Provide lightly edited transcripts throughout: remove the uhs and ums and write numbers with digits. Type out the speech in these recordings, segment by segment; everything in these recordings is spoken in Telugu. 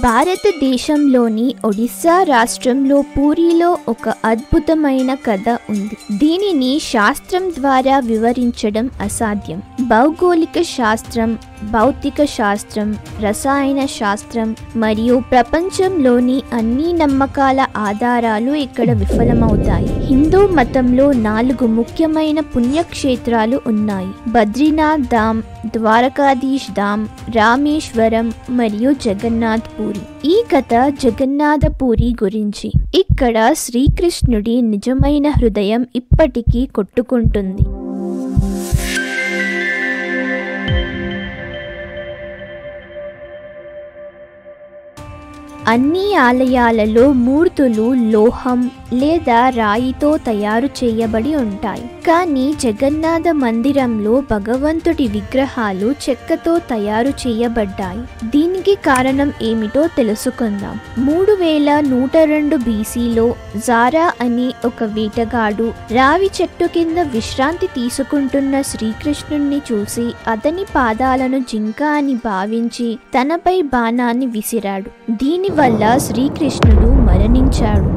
భారతదేశంలోని ఒడిస్సా రాష్ట్రంలో పూరిలో ఒక అద్భుతమైన కథ ఉంది. దీనిని శాస్త్రం ద్వారా వివరించడం అసాధ్యం. భౌగోళిక శాస్త్రం, భౌతిక శాస్త్రం, రసాయన శాస్త్రం మరియు ప్రపంచంలోని అన్ని నమ్మకాల ఆధారాలు ఇక్కడ విఫలమవుతాయి. హిందూ మతంలో 4 ముఖ్యమైన పుణ్యక్షేత్రాలు ఉన్నాయి: బద్రీనాథ్ ధామ్, ద్వారకాధీష్ ధామ్, రామేశ్వరం మరియు జగన్నాథ్ పూరి. ఈ కథ జగన్నాథ పూరి గురించి. ఇక్కడ శ్రీకృష్ణుడి నిజమైన హృదయం ఇప్పటికీ కొట్టుకుంటుంది. అన్ని ఆలయాలలో మూర్తులు లోహం లేదా రాయితో తయారు చేయబడి ఉంటాయి. కానీ జగన్నాథ మందిరంలో భగవంతుడి విగ్రహాలు చెక్కతో తయారు చేయబడ్డాయి. దీనికి కారణం ఏమిటో తెలుసుకుందాం. 3102 BCలో జారా అనే ఒక వేటగాడు రావి చెట్టు కింద విశ్రాంతి తీసుకుంటున్న శ్రీకృష్ణుణ్ణి చూసి అతని పాదాలను జింక అని భావించి తనపై బాణాన్ని విసిరాడు. దీనివల్ల శ్రీకృష్ణుడు మరణించాడు.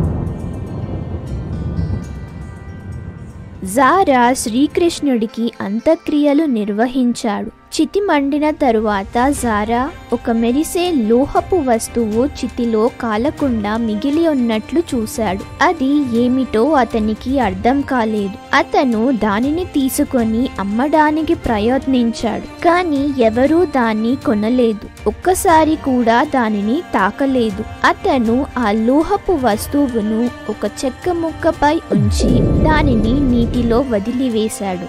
జారా శ్రీకృష్ణుడికి అంత్యక్రియలు నిర్వహించాడు. చితి మండిన తరువాత జారా ఒక మెరిసే లోహపు వస్తువు చితిలో కాలకుండా మిగిలి ఉన్నట్లు చూశాడు. అది ఏమిటో అతనికి అర్థం కాలేదు. అతను దానిని తీసుకొని అమ్మడానికి ప్రయత్నించాడు. కానీ ఎవరూ దాన్ని కొనలేదు. ఒక్కసారి కూడా దానిని తాకలేదు. అతను ఆ లోహపు వస్తువును ఒక చెక్క ముక్కపై ఉంచి దానిని నీటిలో వదిలివేశాడు.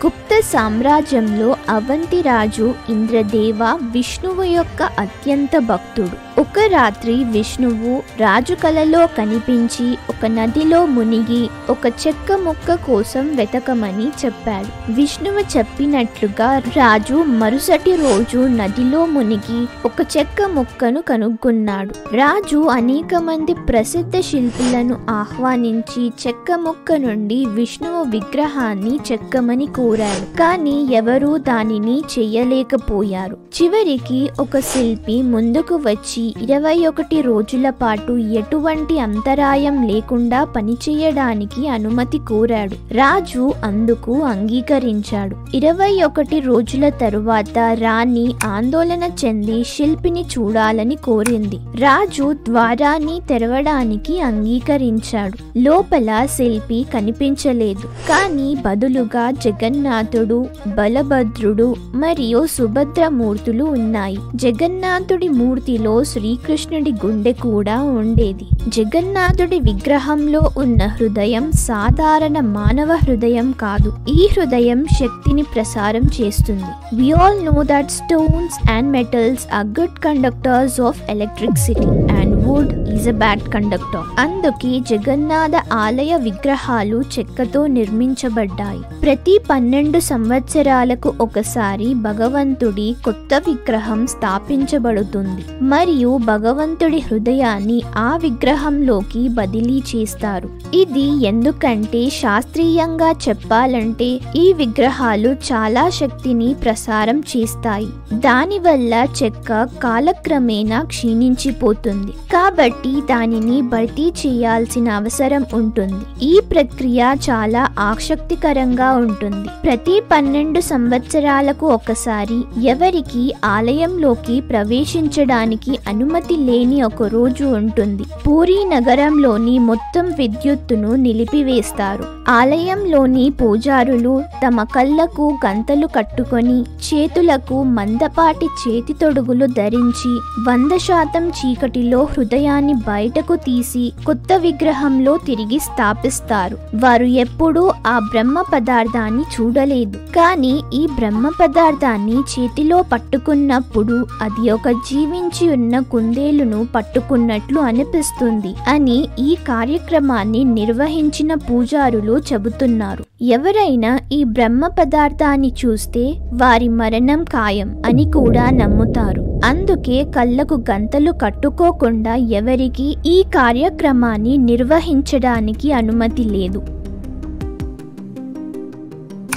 గుప్త సామ్రాజ్యంలో అవంతి రాజు ఇంద్రదేవ విష్ణువు యొక్క అత్యంత భక్తుడు. ఒక రాత్రి విష్ణువు రాజు కలలో కనిపించి ఒక నదిలో మునిగి ఒక చెక్క ముక్క కోసం వెతకమని చెప్పాడు. విష్ణువు చెప్పినట్లుగా రాజు మరుసటి రోజు నదిలో మునిగి ఒక చెక్క ముక్కను కనుగొన్నాడు. రాజు అనేక మంది ప్రసిద్ధ శిల్పులను ఆహ్వానించి చెక్క ముక్క నుండి విష్ణువు విగ్రహాన్ని చెక్కమని కోరాడు. కానీ ఎవరూ దానిని చెయ్యలేకపోయారు. చివరికి ఒక శిల్పి ముందుకు వచ్చి 21 రోజుల పాటు ఎటువంటి అంతరాయం లేకుండా పనిచేయడానికి అనుమతి కోరాడు. రాజు అందుకు అంగీకరించాడు. 21 రోజుల తరువాత రాణి ఆందోళన చెంది శిల్పిని చూడాలని కోరింది. రాజు ద్వారాన్ని తెరవడానికి అంగీకరించాడు. లోపల శిల్పి కనిపించలేదు. కానీ బదులుగా జగన్నాథుడు, బలభద్రుడు మరియు సుభద్ర మూర్తులు ఉన్నాయి. జగన్నాథుడి మూర్తిలో శ్రీకృష్ణుడి గుండె కూడా ఉండేది. జగన్నాథుడి విగ్రహంలో ఉన్న హృదయం సాధారణ మానవ హృదయం కాదు. ఈ హృదయం శక్తిని ప్రసారం చేస్తుంది. We all know that stones and metals are good conductors of electricity and wood is a bad conductor. అందుకే జగన్నాథ ఆలయ విగ్రహాలు చెక్కతో నిర్మించబడ్డాయి. ప్రతి 12 సంవత్సరాలకు ఒకసారి భగవంతుడి కొత్త విగ్రహం స్థాపించబడుతుంది మరియు భగవంతుడి హృదయాన్ని ఆ విగ్రహంలోకి బదిలీ చేస్తారు. ఇది ఎందుకంటే శాస్త్రీయంగా చెప్పాలంటే ఈ విగ్రహాలు చాలా శక్తిని ప్రసారం చేస్తాయి. దానివల్ల చెక్క కాలక్రమేణా క్షీణించిపోతుంది. కాబట్టి దానిని భర్తీ చేయాల్సిన అవసరం ఉంటుంది. ఈ ప్రక్రియ చాలా ఆసక్తికరంగా ఉంటుంది. ప్రతి 12 సంవత్సరాలకు ఒకసారి ఎవరికి ఆలయంలోకి ప్రవేశించడానికి అనుమతి లేని ఒక రోజు ఉంటుంది. పూరీ నగరంలోని మొత్తం విద్యుత్తును నిలిపివేస్తారు. ఆలయంలోని పూజారులు తమ కళ్ళకు గంతలు కట్టుకొని చేతులకు మందపాటి చేతి తొడుగులు ధరించి 100% చీకటిలో హృదయాన్ని బయటకు తీసి కొత్త విగ్రహంలో తిరిగి స్థాపిస్తారు. వారు ఎప్పుడూ ఆ బ్రహ్మ పదార్థాన్ని చూడలేదు. కానీ ఈ బ్రహ్మ పదార్థాన్ని చేతిలో పట్టుకున్నప్పుడు అది ఒక జీవించి ఉన్న కుందేలును పట్టుకున్నట్లు అనిపిస్తుంది అని ఈ కార్యక్రమాన్ని నిర్వహించిన పూజారులు చెబుతున్నారు. ఎవరైనా ఈ బ్రహ్మ పదార్థాన్ని చూస్తే వారి మరణం ఖాయం అని కూడా నమ్ముతారు. అందుకే కళ్ళకు గంతలు కట్టుకోకుండా ఎవరికి ఈ కార్యక్రమాన్ని నిర్వహించడానికి అనుమతి లేదు.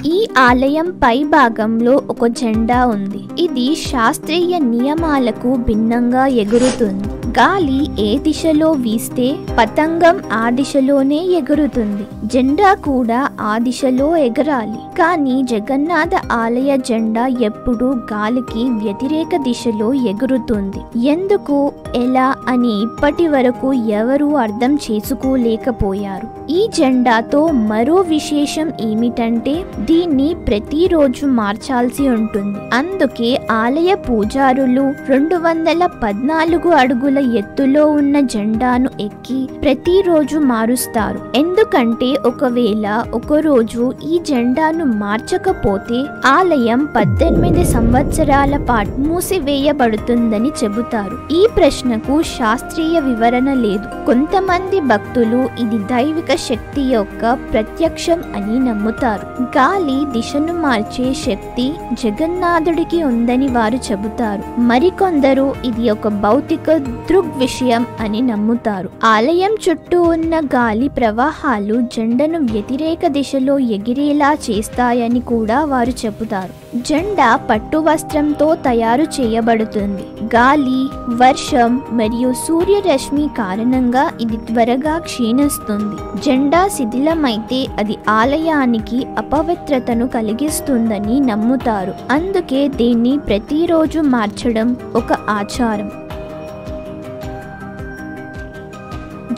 ఈ ఆలయం పై భాగంలో ఒక జెండా ఉంది. ఇది శాస్త్రీయ నియమాలకు భిన్నంగా ఎగురుతుంది. గాలి ఏ దిశలో వీస్తే పతంగం ఆ దిశలోనే ఎగురుతుంది. జెండా కూడా ఆ దిశలో ఎగరాలి. కానీ జగన్నాథ ఆలయ జెండా ఎప్పుడూ గాలికి వ్యతిరేక దిశలో ఎగురుతుంది. ఎందుకు, ఎలా అని ఇప్పటి వరకు ఎవరూ అర్థం చేసుకోలేకపోయారు. ఈ జెండాతో మరో విశేషం ఏమిటంటే దీన్ని ప్రతిరోజు మార్చాల్సి ఉంటుంది. అందుకే ఆలయ పూజారులు 214 అడుగుల ఎత్తులో ఉన్న జెండాను ఎక్కి ప్రతిరోజు మారుస్తారు. ఎందుకంటే ఒకవేళ ఒకరోజు ఈ జెండాను మార్చకపోతే ఆలయం 18 సంవత్సరాల పాటు మూసివేయబడుతుందని చెబుతారు. ఈ ప్రశ్నకు శాస్త్రీయ వివరణ లేదు. కొంతమంది భక్తులు ఇది దైవిక శక్తి యొక్క ప్రత్యక్షం అని నమ్ముతారు. గాలి దిశను మార్చే శక్తి జగన్నాథుడికి ఉందని వారు చెబుతారు. మరికొందరు ఇది ఒక భౌతిక దృగ్విషయం అని నమ్ముతారు. ఆలయం చుట్టూ ఉన్న గాలి ప్రవాహాలు జెండాను వ్యతిరేక దిశలో ఎగిరేలా చేస్తాయని కూడా వారు చెబుతారు. జెండా పట్టు వస్త్రంతో తయారు చేయబడుతుంది. గాలి, వర్షం మరియు సూర్యరశ్మి కారణంగా ఇది త్వరగా క్షీణిస్తుంది. జెండా శిథిలమైతే అది ఆలయానికి అపవిత్రతను కలిగిస్తుందని నమ్ముతారు. అందుకే దీన్ని ప్రతిరోజు మార్చడం ఒక ఆచారం.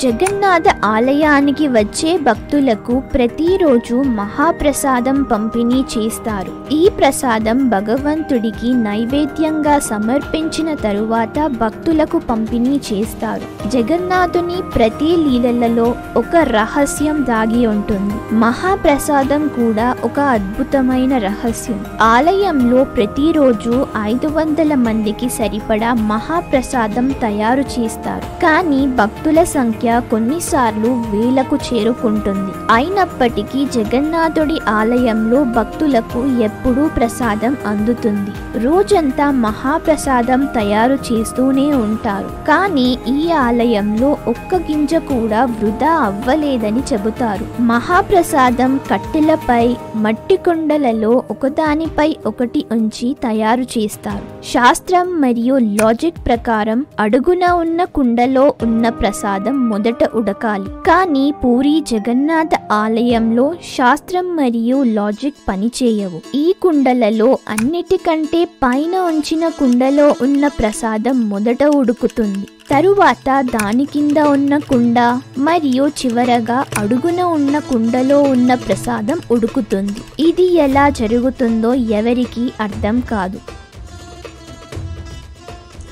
జగన్నాథ ఆలయానికి వచ్చే భక్తులకు ప్రతిరోజు మహాప్రసాదం పంపిణీ చేస్తారు. ఈ ప్రసాదం భగవంతుడికి నైవేద్యంగా సమర్పించిన తరువాత భక్తులకు పంపిణీ చేస్తారు. జగన్నాథుని ప్రతి లీలలలో ఒక రహస్యం దాగి ఉంటుంది. మహాప్రసాదం కూడా ఒక అద్భుతమైన రహస్యం. ఆలయంలో ప్రతిరోజు 500 మందికి సరిపడా మహాప్రసాదం తయారు చేస్తారు. కానీ భక్తుల సంఖ్య కొన్నిసార్లు వేలకు చేరుకుంటుంది. అయినప్పటికీ జగన్నాథుడి ఆలయంలో భక్తులకు ఎప్పుడూ ప్రసాదం అందుతుంది. రోజంతా మహాప్రసాదం తయారు చేస్తూనే ఉంటారు. కానీ ఈ ఆలయంలో ఒక్క గింజ కూడా వృధా అవ్వలేదని చెబుతారు. మహాప్రసాదం కట్టెలపై మట్టి కుండలలో ఒకదానిపై ఒకటి ఉంచి తయారు చేస్తారు. శాస్త్రం మరియు లాజిక్ ప్రకారం అడుగున ఉన్న కుండలో ఉన్న ప్రసాదం మొదట ఉడకాలి. కానీ పూరి జగన్నాథ ఆలయంలో శాస్త్రం మరియు లాజిక్ పనిచేయవు. ఈ కుండలలో అన్నిటికంటే పైన ఉంచిన కుండలో ఉన్న ప్రసాదం మొదట ఉడుకుతుంది. తరువాత దాని కింద ఉన్న కుండ మరియు చివరగా అడుగున ఉన్న కుండలో ఉన్న ప్రసాదం ఉడుకుతుంది. ఇది ఎలా జరుగుతుందో ఎవరికీ అర్థం కాదు.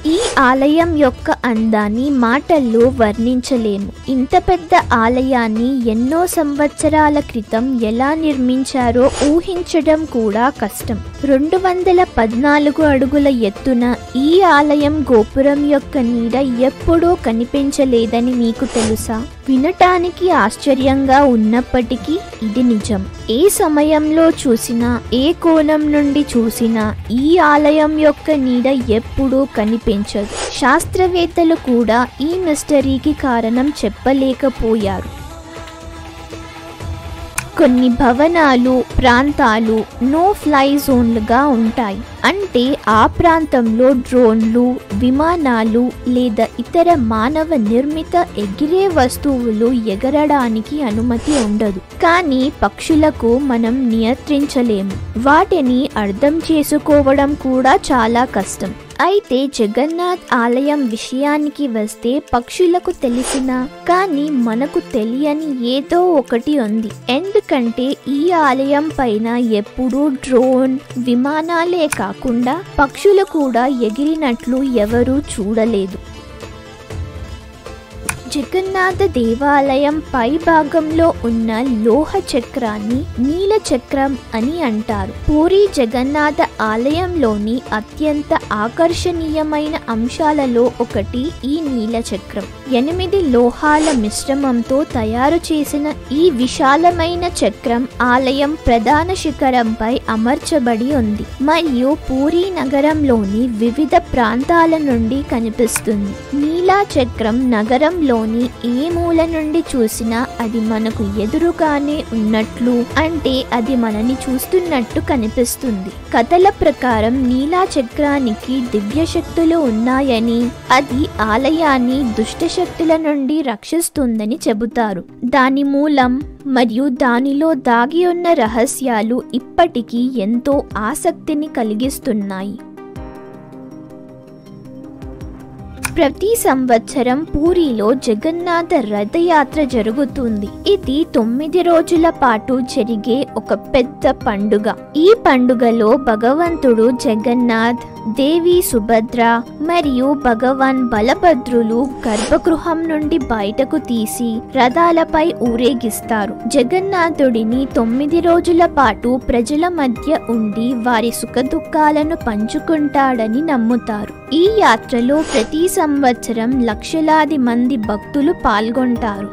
ఈ ఆలయం యొక్క అందాన్ని మాటల్లో వర్ణించలేము. ఇంత పెద్ద ఆలయాన్ని ఎన్నో సంవత్సరాల క్రితం ఎలా నిర్మించారో ఊహించడం కూడా కష్టం. 214 అడుగుల ఎత్తున ఈ ఆలయం గోపురం యొక్క నీడ ఎప్పుడూ కనిపించలేదని మీకు తెలుసా? వినటానికి ఆశ్చర్యంగా ఉన్నప్పటికీ ఇది నిజం. ఏ సమయంలో చూసినా, ఏ కోణం నుండి చూసినా ఈ ఆలయం యొక్క నీడ ఎప్పుడూ కనిపించదు. శాస్త్రవేత్తలు కూడా ఈ మిస్టరీకి కారణం చెప్పలేకపోయారు. కొన్ని భవనాలు, ప్రాంతాలు నో ఫ్లై జోన్లుగా ఉంటాయి. అంటే ఆ ప్రాంతంలో డ్రోన్లు, విమానాలు లేదా ఇతర మానవ నిర్మిత ఎగిరే వస్తువులు ఎగరడానికి అనుమతి ఉండదు. కానీ పక్షులకు మనం నియంత్రించలేము. వాటిని అర్థం చేసుకోవడం కూడా చాలా కష్టం. అయితే జగన్నాథ్ ఆలయం విషయానికి వస్తే పక్షులకు తెలిసిన కానీ మనకు తెలియని ఏదో ఒకటి ఉంది. ఎందుకంటే ఈ ఆలయం పైన ఎప్పుడూ డ్రోన్, విమానాలే కాకుండా పక్షులు కూడా ఎగిరినట్లు ఎవరూ చూడలేదు. జగన్నాథ దేవాలయం పై భాగంలో ఉన్న లోహ చక్రాన్ని నీల చక్రం అని అంటారు. పూరి జగన్నాథ ఆలయంలోని అత్యంత ఆకర్షణీయమైన అంశాలలో ఒకటి ఈ నీల చక్రం. 8 లోహాల మిశ్రమంతో తయారు చేసిన ఈ విశాలమైన చక్రం ఆలయం ప్రధాన శిఖరంపై అమర్చబడి ఉంది మరియు పూరి నగరంలోని వివిధ ప్రాంతాల నుండి కనిపిస్తుంది. నీలా చక్రం నగరంలో ఆలయంలోని ఏ మూల నుండి చూసినా అది మనకు ఎదురుగానే ఉన్నట్లు, అంటే అది మనని చూస్తున్నట్టు కనిపిస్తుంది. కథల ప్రకారం నీలా చక్రానికి దివ్య శక్తులు ఉన్నాయని, అది ఆలయాన్ని దుష్ట శక్తుల నుండి రక్షిస్తుందని చెబుతారు. దాని మూలం మరియు దానిలో దాగి ఉన్న రహస్యాలు ఇప్పటికీ ఎంతో ఆసక్తిని కలిగిస్తున్నాయి. ప్రతి సంవత్సరం పూరిలో జగన్నాథ రథయాత్ర జరుగుతుంది. ఇది 9 రోజుల పాటు జరిగే ఒక పెద్ద పండుగ. ఈ పండుగలో భగవంతుడు జగన్నాథ్, దేవి సుభద్ర మరియు భగవాన్ బలభద్రులు గర్భగృహం నుండి బయటకు తీసి రథాలపై ఊరేగిస్తారు. జగన్నాథుడిని 9 రోజుల పాటు ప్రజల మధ్య ఉండి వారి సుఖదుఖాలను పంచుకుంటాడని నమ్ముతారు. ఈ యాత్రలో ప్రతి సంవత్సరం లక్షలాది మంది భక్తులు పాల్గొంటారు.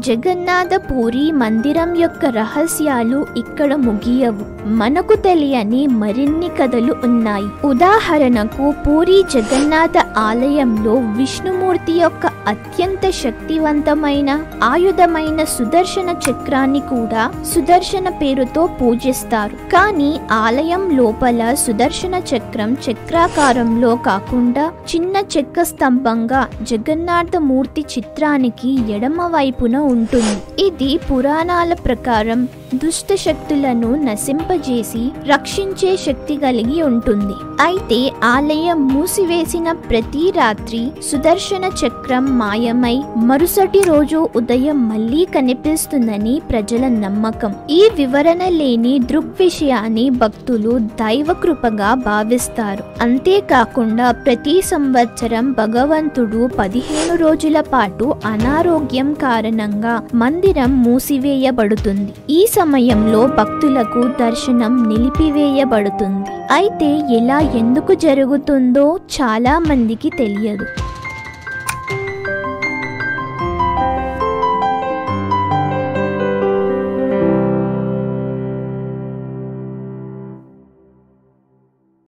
జగన్నాథ పూరి మందిరం యొక్క రహస్యాలు ఇక్కడ ముగియవు. మనకు తెలియని మరిన్ని కథలు ఉన్నాయి. ఉదాహరణకు పూరి జగన్నాథ ఆలయంలో విష్ణుమూర్తి యొక్క అత్యంత శక్తివంతమైన ఆయుధమైన సుదర్శన చక్రాన్ని కూడా సుదర్శన పేరుతో పూజిస్తారు. కానీ ఆలయం లోపల సుదర్శన చక్రం చక్రాకారంలో కాకుండా చిన్న చెక్క స్తంభంగా జగన్నాథ మూర్తి చిత్రానికి ఎడమ వైపున ఉంటుంది. ఇది పురాణాల ప్రకారం దుష్ట శక్తులను నశింపజేసి రక్షించే శక్తి కలిగి ఉంటుంది. అయితే ఆలయం మూసివేసిన ప్రతి రాత్రి సుదర్శన చక్రం మాయమై మరుసటి రోజు ఉదయం మళ్లీ కనిపిస్తుందని ప్రజల నమ్మకం. ఈ వివరణ లేని దృగ్విషయాన్ని భక్తులు దైవకృపగా భావిస్తారు. అంతేకాకుండా ప్రతి సంవత్సరం భగవంతుడు 15 రోజుల పాటు అనారోగ్యం కారణంగా మందిరం మూసివేయబడుతుంది. ఈ సమయంలో భక్తులకు దర్శనం నిలిపివేయబడుతుంది. అయితే ఇలా ఎందుకు జరుగుతుందో చాలా మందికి తెలియదు.